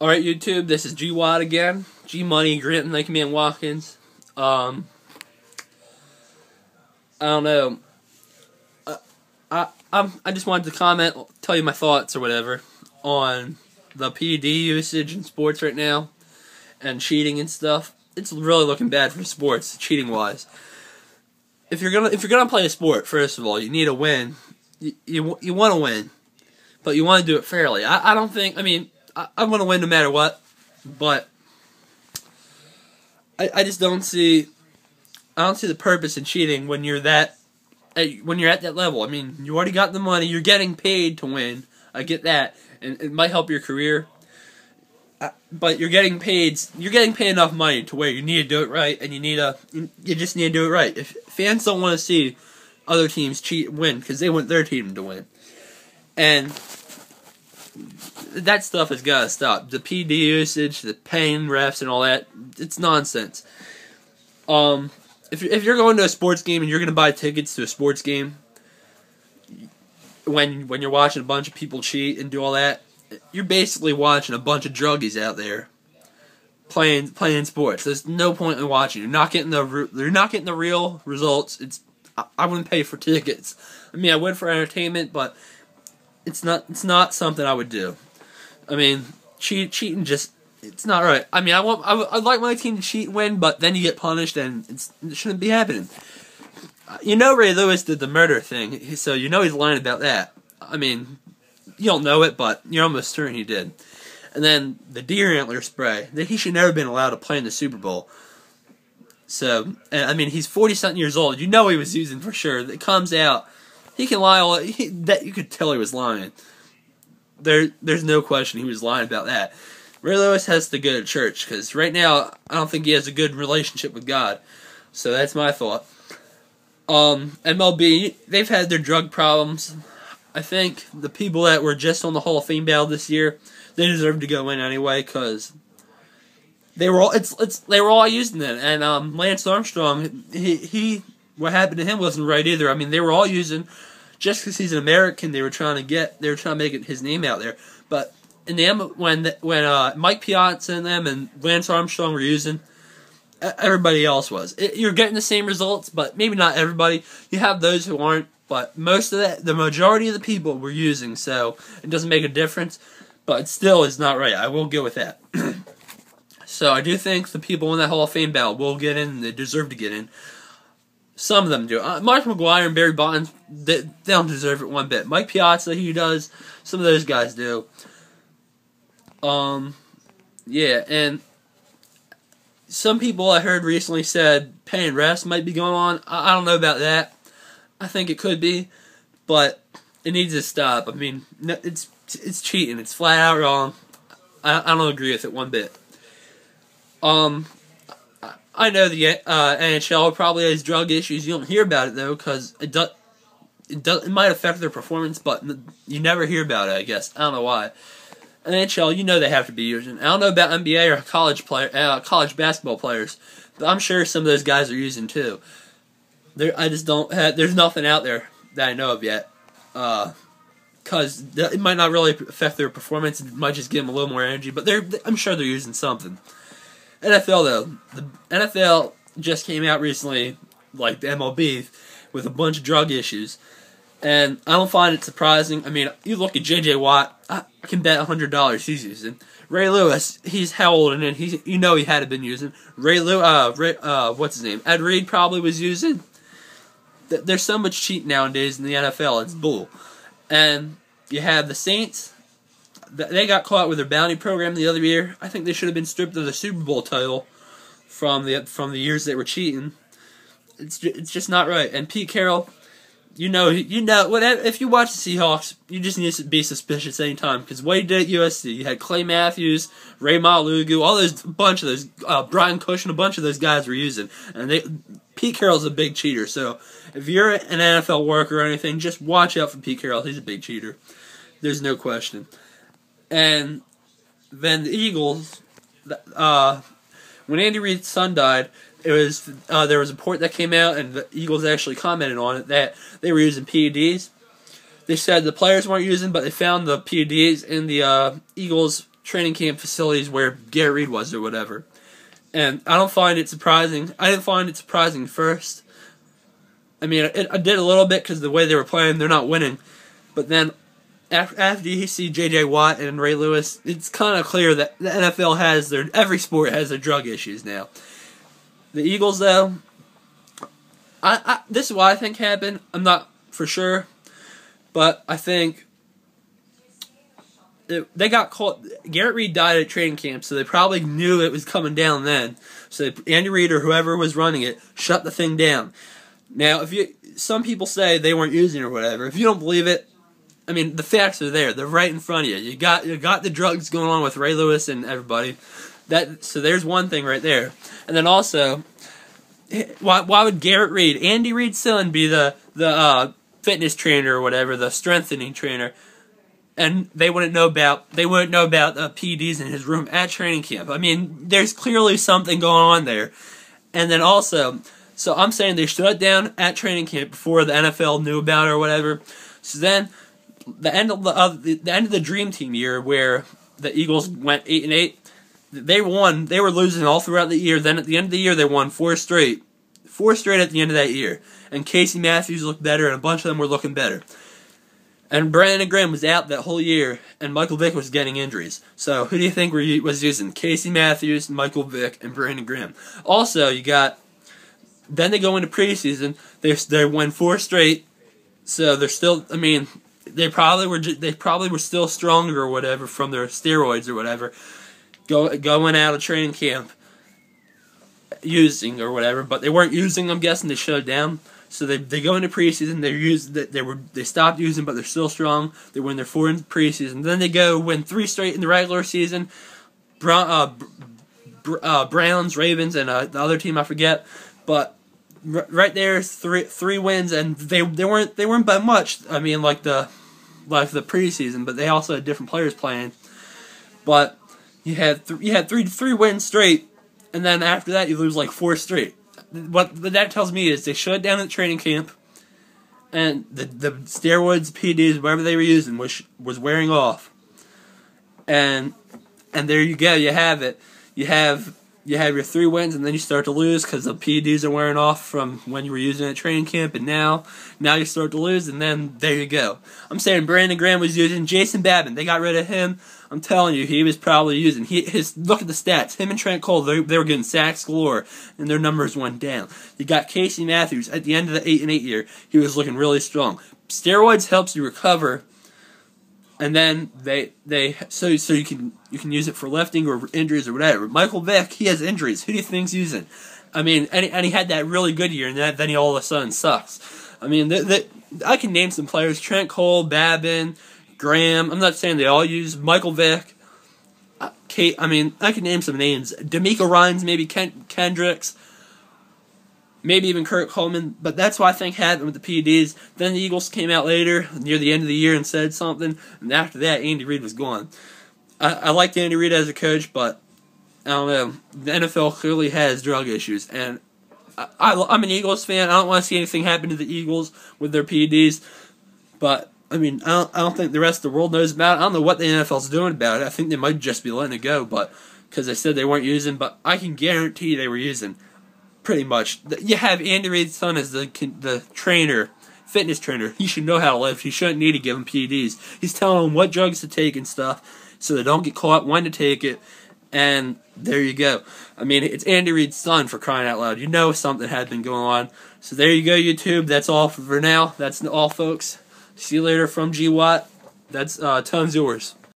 Alright, YouTube, this is G Watt again. G Money, Granton, Lake Man Watkins. I don't know. I just wanted to comment, tell you my thoughts or whatever on the PED usage in sports right now and cheating and stuff. It's really looking bad for sports, cheating wise. If you're gonna play a sport, first of all, you need to win. You want to win, but you want to do it fairly. I don't think. I mean, I want to win no matter what, but I just don't see. I don't see the purpose in cheating when you're at that level. I mean, you already got the money. You're getting paid to win. I get that, and it might help your career. But you're getting paid. You're getting paid enough money to where you need to do it right, and you just need to do it right. If fans don't want to see other teams cheat and win because they want their team to win, and that stuff has got to stop. The PD usage, the paying refs, and all that—it's nonsense. If you're going to a sports game and you're going to buy tickets to a sports game, when you're watching a bunch of people cheat and do all that, you're basically watching a bunch of druggies out there playing sports. There's no point in watching. You're not getting the real results. I wouldn't pay for tickets. I mean, I would for entertainment, but it's not something I would do. I mean, cheating it's not right. I mean, I'd like my team to cheat and win, but then you get punished, and it shouldn't be happening. You know, Ray Lewis did the murder thing, so you know he's lying about that. I mean, you don't know it, but you're almost certain he did. And then the deer antler spray, that he should never have been allowed to play in the Super Bowl. So, I mean, he's 40-something years old. You know he was using for sure. It comes out. He can lie. That you could tell he was lying. There's no question he was lying about that. Ray Lewis has to go to church, because right now, I don't think he has a good relationship with God. So that's my thought. MLB, they've had their drug problems. I think the people that were just on the Hall of Fame ballot this year, they deserve to go in anyway, because they were all using it. And Lance Armstrong, what happened to him wasn't right either. I mean, they were all using, just because he's an American, they were trying to make his name out there. But in the end, when Mike Piazza and them and Lance Armstrong were using, everybody else was. You're getting the same results, but maybe not everybody. You have those who aren't, but the majority of the people were using, so it doesn't make a difference. But it still is not right. I will go with that. So I do think the people in that Hall of Fame ballot will get in. They deserve to get in. Some of them do. Mark McGwire and Barry Bonds, they don't deserve it one bit. Mike Piazza, he does. Some of those guys do. Yeah, and some people I heard recently said paying refs might be going on. I don't know about that. I think it could be, but it needs to stop. I mean, it's cheating. It's flat out wrong. I don't agree with it one bit. I know the NHL probably has drug issues. You don't hear about it though, because it might affect their performance, but you never hear about it. I guess I don't know why. NHL, you know they have to be using. I don't know about NBA or college basketball players, but I'm sure some of those guys are using too. There's nothing out there that I know of yet, because it might not really affect their performance. It might just give them a little more energy, but I'm sure they're using something. NFL though, the NFL just came out recently, like the MLB, with a bunch of drug issues. And I don't find it surprising. I mean, you look at J.J. Watt, I can bet $100 he's using. Ray Lewis, he's how old, and you know he had to been using. What's his name? Ed Reed probably was using. There's so much cheating nowadays in the NFL, it's bull. And you have the Saints. They got caught with their bounty program the other year. I think they should have been stripped of the Super Bowl title from the years they were cheating. It's just not right. And Pete Carroll, you know, whatever. If you watch the Seahawks, you just need to be suspicious anytime, because what he did at USC, you had Clay Matthews, Ray Malugu, a bunch of those, Brian Cushing, a bunch of those guys were using, and Pete Carroll's a big cheater. So if you're an NFL worker or anything, just watch out for Pete Carroll. He's a big cheater. There's no question. And then the Eagles, when Andy Reid's son died, there was a report that came out, and the Eagles actually commented on it, that they were using PEDs. They said the players weren't using, but they found the PEDs in the Eagles training camp facilities where Garrett Reed was or whatever. And I don't find it surprising. I didn't find it surprising first. I mean, I did a little bit because the way they were playing, they're not winning. But then, after you see J.J. Watt and Ray Lewis, it's kind of clear that the NFL has every sport has their drug issues now. The Eagles, though, this is what I think happened. I'm not for sure, but I think they got caught. Garrett Reed died at training camp, so they probably knew it was coming down then. So Andy Reid or whoever was running it shut the thing down. Now, some people say they weren't using it or whatever. If you don't believe it, I mean, the facts are there. They're right in front of you. You got the drugs going on with Ray Lewis and everybody. So there's one thing right there. And then also, why would Garrett Reed, Andy Reid's son, be the fitness trainer or whatever, the strengthening trainer, and they wouldn't know about PEDs in his room at training camp? I mean, there's clearly something going on there. And then also, so I'm saying they shut it down at training camp before the NFL knew about it or whatever. So then, the end of the Dream Team year, where the Eagles went 8-8, they won. They were losing all throughout the year. Then at the end of the year, they won 4 straight at the end of that year. And Casey Matthews looked better, and a bunch of them were looking better. And Brandon Graham was out that whole year, and Michael Vick was getting injuries. So who do you think was using? Casey Matthews, Michael Vick, and Brandon Graham. Also, you got. Then they go into preseason. They won 4 straight. So they're still. I mean, they probably were still stronger or whatever from their steroids or whatever. Going out of training camp, using or whatever, but they weren't using. I'm guessing they shut it down. So they go into preseason. They stopped using, but they're still strong. They win their 4 in preseason. Then they go win 3 straight in the regular season. Browns, Ravens, and the other team I forget. But right there, three wins, and they weren't by much. I mean, like the preseason, but they also had different players playing. But you had three wins straight, and then after that you lose like 4 straight. What that tells me is they shut down at training camp, and the steroids, PEDs, whatever they were using was wearing off. And there you go. You have it. You have your 3 wins, and then you start to lose because the PEDs are wearing off from when you were using it at training camp, and now you start to lose, and then there you go. I'm saying Brandon Graham was using Jason Babin. They got rid of him. I'm telling you, he was probably using. Look at the stats. Him and Trent Cole, they were getting sacks galore, and their numbers went down. You got Casey Matthews at the end of the 8-8 year. He was looking really strong. Steroids helps you recover. And then so you can use it for lifting or injuries or whatever. Michael Vick, he has injuries. Who do you think's using? I mean, and he had that really good year, and then he all of a sudden sucks. I mean, I can name some players: Trent Cole, Babin, Graham. I'm not saying they all use Michael Vick. Kate. I mean, I can name some names: D'Amico Ryans, maybe Kendricks. Maybe even Kurt Coleman, but that's what I think happened with the PEDs. Then the Eagles came out later, near the end of the year, and said something, and after that, Andy Reid was gone. I liked Andy Reid as a coach, but I don't know. The NFL clearly has drug issues, and I'm an Eagles fan. I don't want to see anything happen to the Eagles with their PEDs, but I mean, I don't think the rest of the world knows about it. I don't know what the NFL's doing about it. I think they might just be letting it go, but because they said they weren't using, but I can guarantee they were using. Pretty much. You have Andy Reid's son as the trainer, fitness trainer. He should know how to lift. He shouldn't need to give them PEDs. He's telling them what drugs to take and stuff so they don't get caught, when to take it, and there you go. I mean, it's Andy Reid's son, for crying out loud. You know something had been going on. So there you go, YouTube. That's all for now. That's all, folks. See you later from G Watt. That's Tons yours.